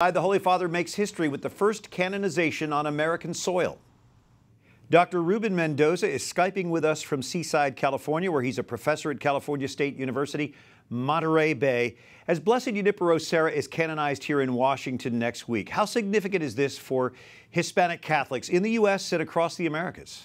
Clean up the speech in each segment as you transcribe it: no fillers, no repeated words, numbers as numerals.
The Holy Father makes history with the first canonization on American soil. Dr. Ruben Mendoza is Skyping with us from Seaside, California, where he's a professor at California State University, Monterey Bay, as Blessed Junipero Serra is canonized here in Washington next week. How significant is this for Hispanic Catholics in the U.S. and across the Americas?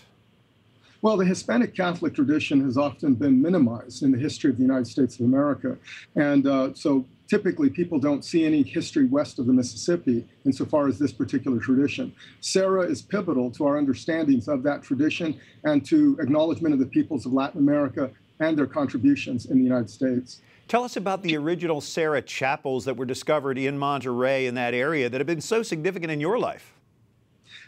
Well, the Hispanic Catholic tradition has often been minimized in the history of the United States of America. And so typically people don't see any history west of the Mississippi insofar as this particular tradition. Serra is pivotal to our understandings of that tradition and to acknowledgement of the peoples of Latin America and their contributions in the United States. Tell us about the original Serra chapels that were discovered in Monterey, in that area, that have been so significant in your life.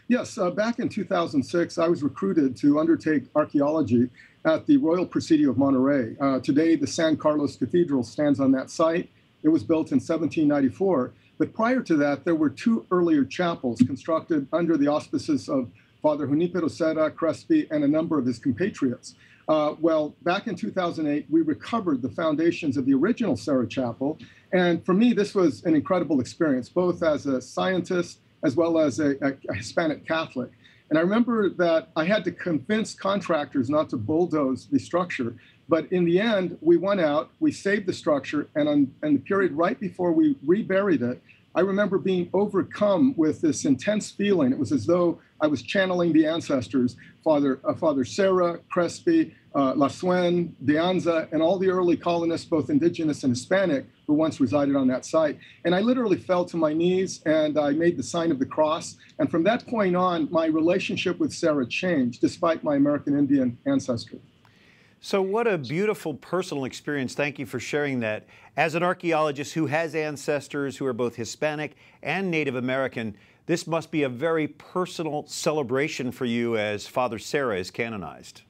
Yes, back in 2006, I was recruited to undertake archaeology at the Royal Presidio of Monterey. Today, the San Carlos Cathedral stands on that site. It was built in 1794, but prior to that, there were two earlier chapels constructed under the auspices of Father Junipero Serra, Crespi, and a number of his compatriots. Well, back in 2008, we recovered the foundations of the original Serra Chapel, and for me, this was an incredible experience, both as a scientist as well as a Hispanic Catholic. And I remember that I had to convince contractors not to bulldoze the structure. But in the end, we went out, we saved the structure, and in the period right before we reburied it, I remember being overcome with this intense feeling. It was as though I was channeling the ancestors, Father Serra, Crespi, Lasuen, De Anza, and all the early colonists, both indigenous and Hispanic, who once resided on that site. And I literally fell to my knees and I made the sign of the cross. And from that point on, my relationship with Serra changed, despite my American Indian ancestry. So what a beautiful personal experience. Thank you for sharing that. As an archaeologist who has ancestors who are both Hispanic and Native American, this must be a very personal celebration for you as Father Serra is canonized.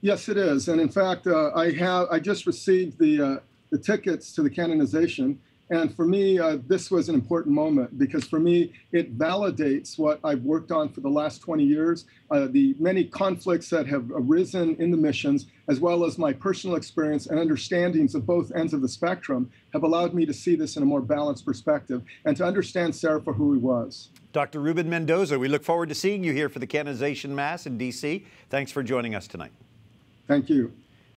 Yes, it is. And in fact, I just received the tickets to the canonization. And for me, this was an important moment because for me, it validates what I've worked on for the last 20 years, the many conflicts that have arisen in the missions, as well as my personal experience and understandings of both ends of the spectrum have allowed me to see this in a more balanced perspective and to understand Serra for who he was. Dr. Ruben Mendoza, we look forward to seeing you here for the canonization Mass in D.C. Thanks for joining us tonight. Thank you.